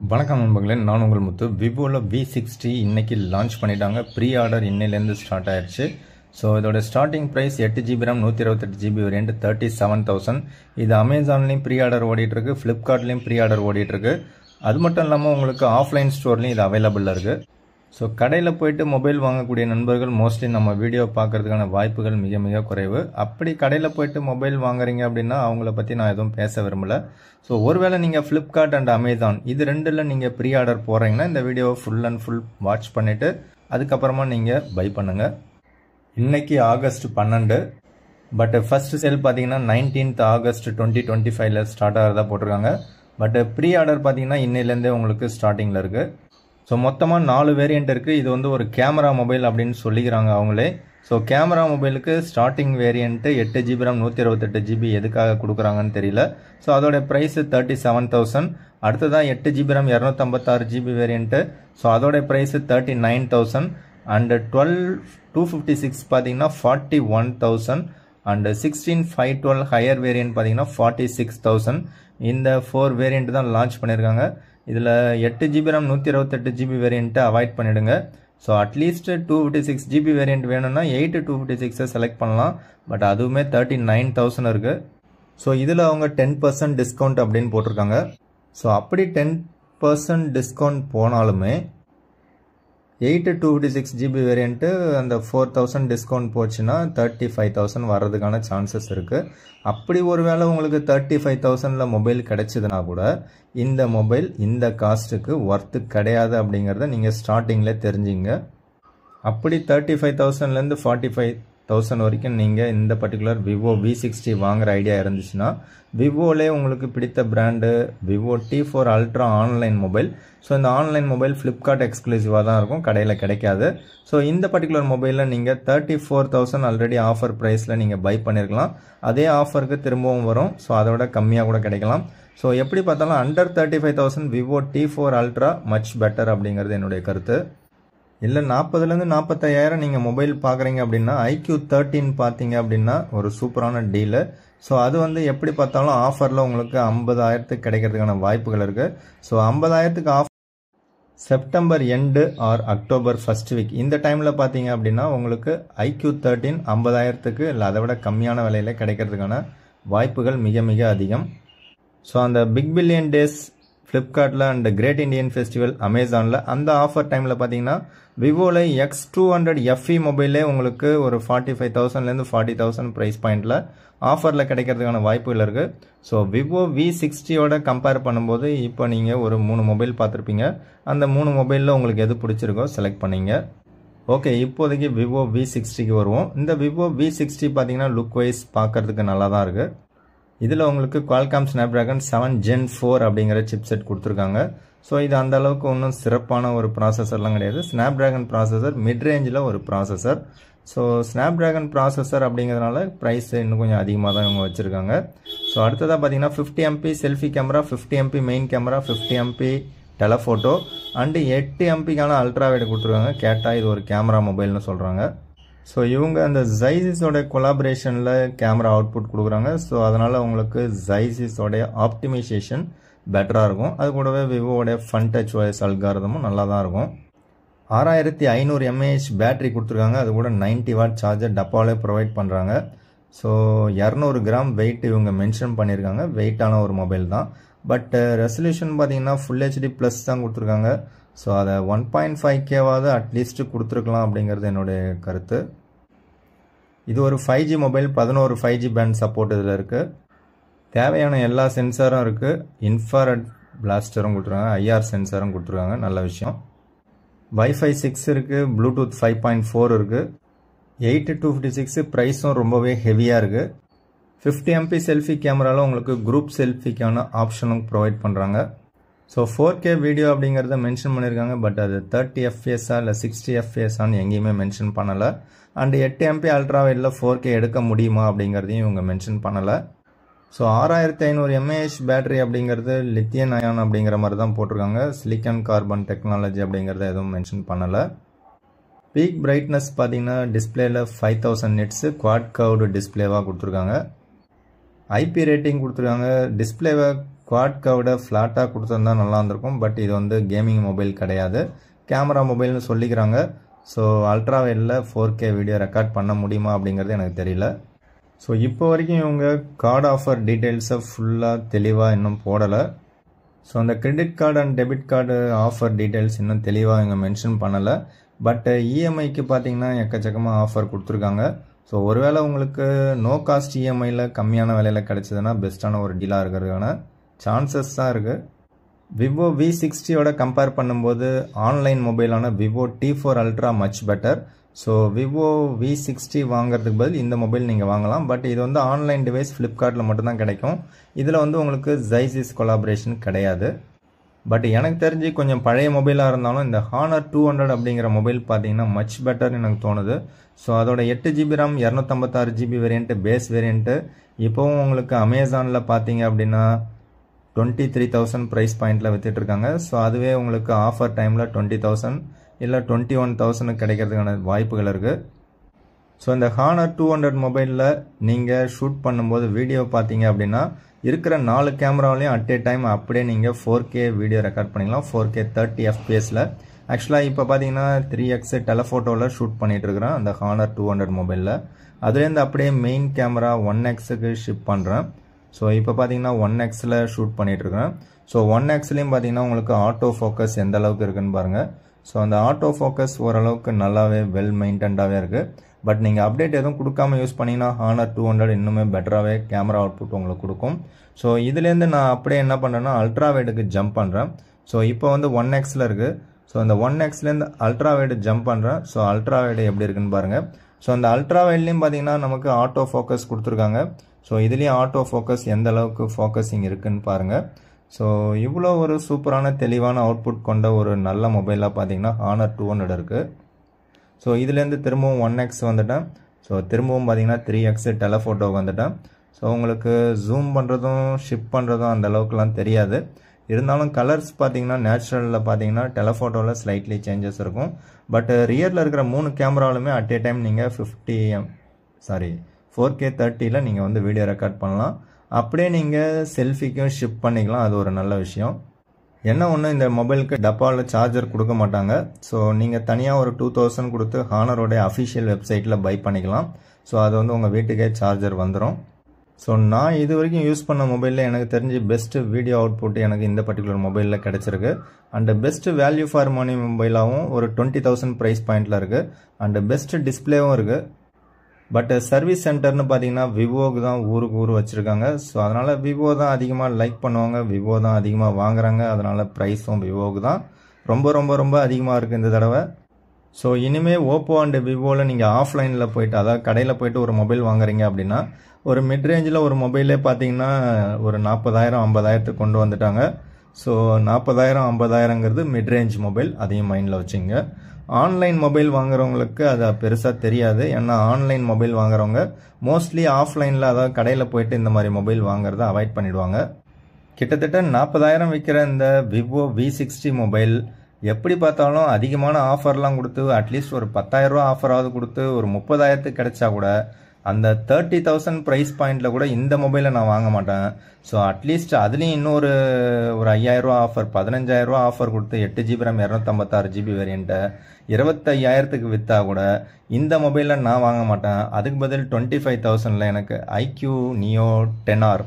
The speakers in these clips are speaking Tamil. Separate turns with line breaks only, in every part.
வணக்கம் நண்பர்களே, நான் உங்கள் முத்து. விவோவில் V60 இன்னைக்கு லான்ச் பண்ணிட்டாங்க. ப்ரீ ஆர்டர் இன்னையிலேருந்து ஸ்டார்ட் ஆயிடுச்சு. ஸோ இதோட starting price 8GB RAM 128GB variant 37,000. இது அமேசான்லேயும் ப்ரீ ஆர்டர் ஓடிட்டுருக்கு, ஃப்ளிப்கார்ட்லேயும் ப்ரீ ஆர்டர் ஓடிட்டுருக்கு. அது மட்டும் இல்லாமல் உங்களுக்கு ஆஃப்லைன் ஸ்டோர்லேயும் இது அவைலபிளாக இருக்குது. ஸோ கடையில் போயிட்டு மொபைல் வாங்கக்கூடிய நண்பர்கள் மோஸ்ட்லி நம்ம வீடியோ பார்க்கறதுக்கான வாய்ப்புகள் மிக மிக குறைவு. அப்படி கடையில் போயிட்டு மொபைல் வாங்குறீங்க அப்படின்னா அவங்கள பற்றி நான் எதுவும் பேச விரும்பலை. ஸோ ஒருவேளை நீங்கள் ஃப்ளிப்கார்ட் அண்ட் அமேசான் இது ரெண்டில் நீங்கள் ப்ரீ ஆர்டர் போகிறீங்கன்னா இந்த வீடியோவை ஃபுல் அண்ட் ஃபுல் வாட்ச் பண்ணிவிட்டு அதுக்கப்புறமா நீங்கள் பை பண்ணுங்கள். இன்றைக்கி ஆகஸ்ட் 12, பட் ஃபர்ஸ்ட் சேல் பார்த்தீங்கன்னா 19th August 2025 ஸ்டார்ட் ஆகிறதா போட்டிருக்காங்க. பட் ப்ரீ ஆர்டர் பார்த்தீங்கன்னா இன்னையிலேருந்தே உங்களுக்கு ஸ்டார்டிங்கில் இருக்குது. ஸோ மொத்தமாக 4 வேரியண்ட் இருக்குது. இது வந்து ஒரு கேமரா மொபைல் அப்படின்னு சொல்லிக்கிறாங்க அவங்களே. ஸோ கேமரா மொபைலுக்கு starting variant 8GB RAM 128GB எதுக்காக கொடுக்குறாங்கன்னு தெரியல. ஸோ அதோட ப்ரைஸ் 37,000. அடுத்ததான் 8GB RAM 256GB variant. So அதோட ப்ரைஸ் 39,000. அண்டு 256 பார்த்தீங்கன்னா 41,000. அண்டு 16 512 ஹையர் வேரியண்ட் பார்த்தீங்கன்னா 46,000. இந்த 4 வேரியண்ட் தான் லான்ச் பண்ணியிருக்காங்க. இதில் 8GB RAM 128GB வேரியண்ட்டை அவாய்ட் பண்ணிவிடுங்க. ஸோ அட்லீஸ்ட் 256GB வேரியண்ட் வேணும்னா 8 256 செலக்ட் பண்ணலாம். பட் அதுவுமே 39,000 இருக்குது. ஸோ இதில் அவங்க 10% டிஸ்கவுண்ட் அப்படின்னு போட்டிருக்காங்க. ஸோ அப்படி 10% டிஸ்கவுண்ட் போனாலுமே 8 256GB வேரியண்ட்டு அந்த 4,000 டிஸ்கவுண்ட் போச்சுன்னா 35,000 வர்றதுக்கான சான்சஸ் இருக்குது. அப்படி ஒரு வேளை உங்களுக்கு 35,000 மொபைல் கிடைச்சதுன்னா கூட இந்த மொபைல் இந்த காஸ்ட்டுக்கு ஒர்த்து கிடையாது அப்படிங்கிறத நீங்கள் ஸ்டார்டிங்கில் தெரிஞ்சுங்க. அப்படி 35,000லேருந்து 45,000 வரைக்கும் நீங்கள் இந்த பர்டிகுலர் விவோ V60 வாங்குகிற ஐடியா இருந்துச்சுன்னா விவோலே உங்களுக்கு பிடித்த brand Vivo T4 Ultra online mobile. So இந்த ஆன்லைன் மொபைல் ஃப்ளிப்கார்ட் எக்ஸ்க்ளூசிவாக தான் இருக்கும், கடையில் கிடைக்காது. ஸோ இந்த பர்டிகுலர் மொபைலில் நீங்கள் 34,000 ஆல்ரெடி ஆஃபர் ப்ரைஸில் நீங்கள் பை பண்ணியிருக்கலாம். அதே ஆஃபருக்கு திரும்பவும் வரும். ஸோ அதோட கம்மியாக கூட கிடைக்கலாம். ஸோ எப்படி பார்த்தாலும் under 35,000 Vivo T4 Ultra much better அப்படிங்கிறது என்னுடைய கருத்து. இல்லை 40,000 45,000 நீங்கள் மொபைல் பார்க்குறீங்க அப்படின்னா iQ13 பார்த்தீங்க அப்படின்னா ஒரு சூப்பரான டீலு. ஸோ அது வந்து எப்படி பார்த்தாலும் ஆஃபரில் உங்களுக்கு 50,000 கிடைக்கிறதுக்கான வாய்ப்புகள் இருக்குது. So 50,000 off September end or October first week இந்த டைமில் பார்த்தீங்க அப்படின்னா உங்களுக்கு iQ13 50,000 இல்லை அதை விட கம்மியான விலையில் கிடைக்கிறதுக்கான வாய்ப்புகள் மிக மிக அதிகம். ஸோ அந்த பிக் பில்லியன் டேஸ் ஃப்ளிப்கார்ட்டில் அண்ட் கிரேட் இண்டியன் ஃபெஸ்டிவல் அமேசானில் அந்த ஆஃபர் டைமில் பார்த்தீங்கன்னா விவோவில் X200 FE மொபைலே உங்களுக்கு ஒரு 45,000லேருந்து 40,000 ப்ரைஸ் பாயிண்டில் ஆஃபரில் கிடைக்கிறதுக்கான வாய்ப்புகள் இருக்குது. ஸோ விவோ V60யோட கம்பேர் பண்ணும்போது இப்போ நீங்கள் ஒரு 3 மொபைல் பார்த்துருப்பீங்க. அந்த 3 மொபைலில் உங்களுக்கு எது பிடிச்சிருக்கோ செலக்ட் பண்ணிங்க. ஓகே, இப்போதைக்கு விவோ V60க்கு வருவோம். இந்த விவோ V60 பார்த்தீங்கன்னா லுக் வைஸ் பார்க்கறதுக்கு நல்லா தான் இருக்குது. இதில் உங்களுக்கு Qualcomm Snapdragon 7 Gen 4 அப்படிங்கிற சிப்செட் கொடுத்துருக்காங்க. ஸோ இது அந்த அளவுக்கு ஒன்றும் சிறப்பான ஒரு ப்ராசஸர்லாம் கிடையாது. ஸ்னாப்ட்ராகன் ப்ராசஸர், மிட் ரேஞ்சில் ஒரு ப்ராசஸர். ஸோ ஸ்னாப்ட்ராகன் ப்ராசஸர் அப்படிங்கிறதுனால ப்ரைஸ் இன்னும் கொஞ்சம் அதிகமாக தான் இவங்க வச்சுருக்காங்க. ஸோ அடுத்ததாக பார்த்தீங்கன்னா 50MP selfie camera, 50MP main camera, 50MP telephoto and 8MPக்கான அல்ட்ராவைடு கொடுத்துருக்காங்க. கேட்டால் இது ஒரு கேமரா மொபைல்னு சொல்கிறாங்க. ஸோ இவங்க அந்த ஜைசிஸோட கொலாபரேஷனில் கேமரா அவுட்புட் கொடுக்குறாங்க. ஸோ அதனால் உங்களுக்கு ஜைசிஸோடைய ஆப்டிமைசேஷன் பெட்டராக இருக்கும். அது கூடவே விவோடைய ஃபன் டச் வாய்ஸ் அல்காரதமும் நல்லா தான் இருக்கும். 6500 mAh பேட்டரி கொடுத்துருக்காங்க. அது கூட 90 வாட் சார்ஜர் டப்பாவிலே ப்ரொவைட் பண்ணுறாங்க. ஸோ 200 கிராம் வெயிட் இவங்க மென்ஷன் பண்ணியிருக்காங்க. வெயிட்டான ஒரு மொபைல் தான். பட் ரெசல்யூஷன் பார்த்தீங்கன்னா ஃபுல் HD ப்ளஸ் தான் கொடுத்துருக்காங்க. ஸோ அதை 1.5Kவாவது அட்லீஸ்ட்டு கொடுத்துருக்கலாம் அப்படிங்கிறது என்னுடைய கருத்து. இது ஒரு 5G mobile, 11 5G pant support இதில் இருக்குது. தேவையான எல்லா சென்சாரும் இருக்குது. இன்ஃப்ராரெட் பிளாஸ்டரும் கொடுத்துருக்காங்க, IR சென்சாரும் கொடுத்துருக்காங்க, நல்ல விஷயம். Wi-Fi 6 இருக்குது, Bluetooth 5.4 இருக்குது. 8 256 ப்ரைஸும் ரொம்பவே ஹெவியாக இருக்குது. 50MP செல்ஃபி கேமராவில் உங்களுக்கு குரூப் செல்ஃபிக்கான ஆப்ஷனும் ப்ரொவைட் பண்ணுறாங்க. ஸோ 4K வீடியோ அப்படிங்கிறத மென்ஷன் பண்ணியிருக்காங்க. பட் அது 30 FPS இல்லை 60 FPS எங்கேயுமே மென்ஷன் பண்ணலை. அண்ட் 8MP அல்ட்ரா வைடில் 4K எடுக்க முடியுமா அப்படிங்கிறதையும் இவங்க மென்ஷன் பண்ணலை. ஸோ 6500 mAh பேட்டரி அப்படிங்கிறது லித்தியம் அயான் அப்படிங்கிற மாதிரி தான் போட்டிருக்காங்க. சிலிக்கான் கார்பன் டெக்னாலஜி அப்படிங்கிறத எதுவும் மென்ஷன் பண்ணலை. பீக் பிரைட்னஸ் பார்த்தீங்கன்னா டிஸ்பிளேயில் 5000 nits குவாட் கர்வ்டு டிஸ்பிளேவாக கொடுத்துருக்காங்க. IP ரேட்டிங் கொடுத்துருக்காங்க. டிஸ்பிளேவை குவாட் கர்வ்டு ஃப்ளாட்டாக கொடுத்துருந்தா நல்லா இருந்திருக்கும். பட் இது வந்து கேமிங் மொபைல் கிடையாது, கேமரா மொபைல்னு சொல்லிக்கிறாங்க. ஸோ அல்ட்ரா வைடில் 4K வீடியோ ரெக்கார்ட் பண்ண முடியுமா அப்படிங்கிறது எனக்கு தெரியல. ஸோ இப்போ வரைக்கும் இவங்க கார்டு ஆஃபர் டீட்டெயில்ஸை ஃபுல்லாக தெளிவாக இன்னும் போடலை. ஸோ அந்த credit card and debit card offer details இன்னும் தெளிவாக இங்கே மென்ஷன் பண்ணலை. பட் இஎம்ஐக்கு பார்த்தீங்கன்னா எக்கச்சக்கமாக ஆஃபர் கொடுத்துருக்காங்க. ஸோ ஒருவேளை உங்களுக்கு நோ காஸ்ட் இஎம்ஐயில் கம்மியான விலையில் கிடைச்சதுன்னா பெஸ்ட்டான ஒரு டீலாக இருக்கிறதுக்கான சான்சஸ் தான் இருக்குது. விவோ V60யோட கம்பேர் பண்ணும்போது ஆன்லைன் மொபைலான Vivo T4 ultra much better. So Vivo V60 வாங்குறதுக்கு பதில் இந்த மொபைல் நீங்கள் வாங்கலாம். பட் இது வந்து ஆன்லைன் டிவைஸ் ஃப்ளிப்கார்ட்டில் மட்டும்தான் கிடைக்கும். இதில் வந்து உங்களுக்கு ஜைசிஸ் கொலாபரேஷன் கிடையாது. பட் எனக்கு தெரிஞ்சு கொஞ்சம் பழைய மொபைலாக இருந்தாலும் இந்த Honor 200 அப்படிங்கிற மொபைல் பார்த்தீங்கன்னா மச் பெட்டர்னு எனக்கு தோணுது. ஸோ அதோட 8GB RAM 256GB variant base variant இப்போவும் உங்களுக்கு அமேசானில் பார்த்தீங்க அப்படின்னா 23,000 ப்ரைஸ் பாயிண்டில் விற்றுட்ருக்காங்க. ஸோ அதுவே உங்களுக்கு ஆஃபர் டைமில் 20,000 இல்லை 21,000 கிடைக்கிறதுக்கான வாய்ப்புகள் இருக்குது. ஸோ இந்த Honor 200 மொபைலில் நீங்கள் ஷூட் பண்ணும்போது வீடியோ பார்த்தீங்க அப்படின்னா இருக்கிற 4 கேமராவிலையும் அட் ஏ டைம் அப்படியே நீங்கள் 4K வீடியோ ரெக்கார்ட் பண்ணிக்கலாம், 4K 30 FPS. ஆக்சுவலாக இப்போ பார்த்தீங்கன்னா 3x டெலஃபோட்டோவில் ஷூட் பண்ணிகிட்ருக்கிறேன் அந்த Honor 200 மொபைலில். அதுலேருந்து அப்படியே மெயின் கேமரா 1xக்கு ஷிஃப்ட் பண்ணுறேன். ஸோ இப்போ பார்த்தீங்கன்னா 1xல ஷூட் பண்ணிகிட்ருக்கிறேன். ஸோ 1xலையும் பார்த்தீங்கன்னா உங்களுக்கு ஆட்டோ ஃபோக்கஸ் எந்த அளவுக்கு இருக்குன்னு பாருங்கள். ஸோ அந்த ஆட்டோ ஃபோக்கஸ் ஓரளவுக்கு நல்லாவே வெல் மெயின்டென்டாகவே இருக்குது. பட் நீங்கள் அப்டேட் எதுவும் கொடுக்காம யூஸ் பண்ணிங்கன்னா Honor 200 இன்னுமே பெட்டராகவே கேமரா அவுட்புட் உங்களுக்கு கொடுக்கும். ஸோ இதுலேருந்து நான் அப்படியே என்ன பண்ணுறேன்னா அல்ட்ரா வைடுக்கு ஜம்ப் பண்ணுறேன். ஸோ இப்போ வந்து 1xல இருக்குது. ஸோ அந்த 1xலேருந்து அல்ட்ரா வைடு ஜம்ப் பண்ணுறேன். ஸோ அல்ட்ரா வைடு எப்படி இருக்குன்னு பாருங்கள். ஸோ அந்த அல்ட்ரா வைட்லேயும் பார்த்தீங்கன்னா நமக்கு ஆட்டோ ஃபோக்கஸ் கொடுத்துருக்காங்க. ஸோ இதுலேயும் ஆட்டோ ஃபோக்கஸ் எந்த அளவுக்கு ஃபோக்கஸிங் இருக்குன்னு பாருங்கள். ஸோ இவ்வளோ ஒரு சூப்பரான தெளிவான அவுட்புட் கொண்ட ஒரு நல்ல மொபைலாக பார்த்தீங்கன்னா Honor 200 இருக்குது. ஸோ இதுலேருந்து திரும்பவும் 1x வந்துட்டேன். ஸோ திரும்பவும் பார்த்தீங்கன்னா 3x டெலஃபோட்டோவுக்கு வந்துட்டேன். ஸோ உங்களுக்கு ஜூம் பண்ணுறதும் ஷிஃப்ட் பண்ணுறதும் அந்த அளவுக்குலாம் தெரியாது. இருந்தாலும் கலர்ஸ் பார்த்தீங்கன்னா நேச்சுரலில் பார்த்தீங்கன்னா டெலஃபோட்டோவில் ஸ்லைட்லி சேஞ்சஸ் இருக்கும். பட் ரியரில் இருக்கிற 3 கேமராவிலுமே அட் ஏ டைம் நீங்கள் 4K 30ல் நீங்கள் வந்து வீடியோ ரெக்கார்ட் பண்ணலாம். அப்படியே நீங்கள் செல்ஃபிக்கும் ஷிஃப்ட் பண்ணிக்கலாம். அது ஒரு நல்ல விஷயம். என்ன ஒன்று, இந்த மொபைலுக்கு டப்பாவில் சார்ஜர் கொடுக்க மாட்டாங்க. ஸோ நீங்கள் தனியாக ஒரு 2000 கொடுத்து ஹானரோடைய அஃபிஷியல் வெப்சைட்டில் பை பண்ணிக்கலாம். ஸோ அது வந்து உங்கள் வீட்டுக்கே சார்ஜர் வந்துடும். ஸோ நான் இது வரைக்கும் யூஸ் பண்ண மொபைலில் எனக்கு தெரிஞ்சு பெஸ்ட்டு வீடியோ அவுட்புட் எனக்கு இந்த பர்டிகுலர் மொபைலில் கிடச்சிருக்கு. And best value for money மொபைலாகவும் ஒரு 20,000 ப்ரைஸ் பாயிண்டில் இருக்குது. அண்டு பெஸ்ட்டு டிஸ்பிளேவும் இருக்குது. பட் சர்வீஸ் சென்டர்னு பார்த்தீங்கன்னா விவோக்கு தான் ஊருக்கு ஊர் வச்சுருக்காங்க. ஸோ அதனால் விவோ தான் அதிகமாக லைக் பண்ணுவாங்க, விவோ தான் அதிகமாக வாங்குறாங்க. அதனால் ப்ரைஸும் விவோக்கு தான் ரொம்ப ரொம்ப ரொம்ப அதிகமாக இருக்குது இந்த தடவை. ஸோ இனிமேல் ஓப்போ அண்டு விவோவில் நீங்கள் ஆஃப்லைனில் போயிட்டு, அதாவது கடையில் போயிட்டு ஒரு மொபைல் வாங்குறீங்க அப்படின்னா ஒரு மிட் ரேஞ்சில் ஒரு மொபைலே பார்த்தீங்கன்னா ஒரு 40,000 50,000 கொண்டு வந்துட்டாங்க. ஸோ 40,000 50,000ங்கிறது மிட் ரேஞ்ச் மொபைல், அதையும் மைண்டில் வச்சுங்க. ஆன்லைன் மொபைல் வாங்குறவங்களுக்கு அது பெருசாக தெரியாது. ஏன்னா ஆன்லைன் மொபைல் வாங்குறவங்க மோஸ்ட்லி ஆஃப்லைனில், அதாவது கடையில் போயிட்டு இந்த மாதிரி மொபைல் வாங்குறத அவாய்ட் பண்ணிடுவாங்க. கிட்டத்தட்ட 40,000 விற்கிற இந்த விவோ V60 மொபைல் எப்படி பார்த்தாலும் அதிகமான ஆஃபர்லாம் கொடுத்து அட்லீஸ்ட் ஒரு 10,000 ரூபா ஆஃபராவது கொடுத்து ஒரு 30,000 கிடைச்சா கூட அந்த 30,000 ப்ரைஸ் பாயிண்டில் கூட இந்த மொபைலை நான் வாங்க மாட்டேன். ஸோ அட்லீஸ்ட் அதுலேயும் இன்னொரு 5,000 ரூபா ஆஃபர், 15,000 ரூபா ஆஃபர் கொடுத்து 8GB RAM 256GB வேரியண்ட்டை 25,000க்கு விற்றா கூட இந்த மொபைலில் நான் வாங்க மாட்டேன். அதுக்கு பதில் 25,000ல் எனக்கு IQ Neo 10R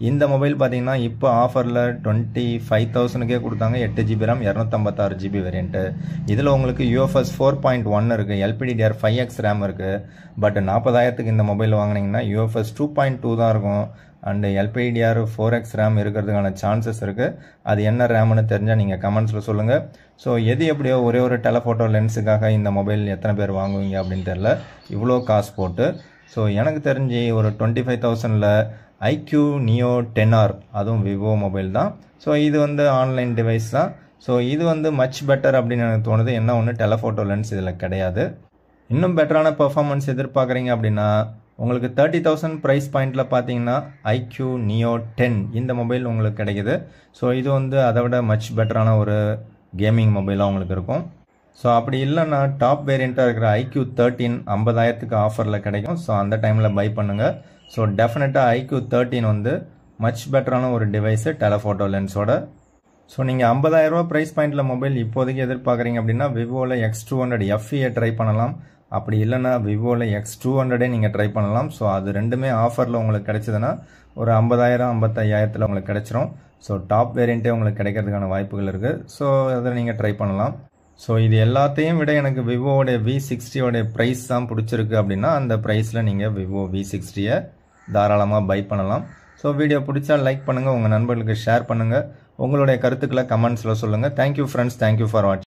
இந்த மொபைல் பார்த்தீங்கன்னா இப்போ ஆஃபரில் 25,000க்கே கொடுத்தாங்க. 8GB RAM 256GB variant. இதில் உங்களுக்கு UFS 4.1 இருக்குது, LPDDR 5X RAM இருக்குது. பட் 40,000க்கு இந்த மொபைல் வாங்கினீங்கன்னா UFS 2.2 தான் இருக்கும். அண்டு LPDDR 4X RAM இருக்கிறதுக்கான சான்சஸ் இருக்குது. அது என்ன ரேம்னு தெரிஞ்சால் நீங்கள் கமெண்ட்ஸில் சொல்லுங்கள். ஸோ எது எப்படியோ ஒரே ஒரு டெலஃபோட்டோ லென்ஸுக்காக இந்த மொபைல் எத்தனை பேர் வாங்குவீங்க அப்படின்னு தெரில, இவ்வளோ காசு போட்டு. ஸோ எனக்கு தெரிஞ்சு ஒரு 25,000ல் IQ Neo 10R, அதுவும் விவோ மொபைல் தான். ஸோ இது வந்து ஆன்லைன் டிவைஸ் தான். ஸோ இது வந்து மச் பெட்டர் அப்படின்னு எனக்கு தோணுது. என்ன ஒன்று, டெலஃபோட்டோ லென்ஸ் இதில் கிடையாது. இன்னும் பெட்டரான பெர்ஃபார்மன்ஸ் எதிர்பார்க்குறீங்க அப்படின்னா உங்களுக்கு 30,000 ப்ரைஸ் பாயிண்டில் பார்த்தீங்கன்னா IQ Neo 10 இந்த மொபைல் உங்களுக்கு கிடைக்குது. ஸோ இது வந்து அதை விட மச் பெட்டரான ஒரு கேமிங் மொபைலாக உங்களுக்கு இருக்கும். ஸோ அப்படி இல்லைன்னா டாப் வேரியண்ட்டாக இருக்கிற IQ 13 50,000க்கு ஆஃபரில் கிடைக்கும். ஸோ அந்த டைமில் பை பண்ணுங்கள். ஸோ டெஃபினட்டாக IQ 13 வந்து மச் பெட்டரான ஒரு டிவைஸு டெலஃபோட்டோ லென்ஸோட. ஸோ நீங்கள் 50,000 ரூபா ப்ரைஸ் பாயிண்டில் மொபைல் இப்போதைக்கு எதிர்பார்க்குறீங்க அப்படின்னா விவோவில் X200 FE ட்ரை பண்ணலாம். அப்படி இல்லைன்னா விவோவில் X200 நீங்கள் ட்ரை பண்ணலாம். ஸோ அது ரெண்டுமே ஆஃபரில் உங்களுக்கு கிடைச்சதுன்னா ஒரு 50,000 55,000 உங்களுக்கு கிடைச்சிரும். ஸோ டாப் வேரியண்ட்டே உங்களுக்கு கிடைக்கிறதுக்கான வாய்ப்புகள் இருக்குது. ஸோ அதை நீங்கள் ட்ரை பண்ணலாம். ஸோ இது எல்லாத்தையும் விட எனக்கு விவோவோட V60 ப்ரைஸ் தான் பிடிச்சிருக்கு அப்படின்னா அந்த ப்ரைஸில் நீங்கள் விவோ V60 தாராளமாக பை பண்ணலாம். ஸோ வீடியோ பிடிச்சா லைக் பண்ணுங்கள், உங்கள் நண்பர்களுக்கு ஷேர் பண்ணுங்கள், உங்களுடைய கருத்துக்களை கமெண்ட்ஸில் சொல்லுங்கள். தேங்க்யூ ஃப்ரெண்ட்ஸ், தேங்க்யூ ஃபார் வாட்சிங்.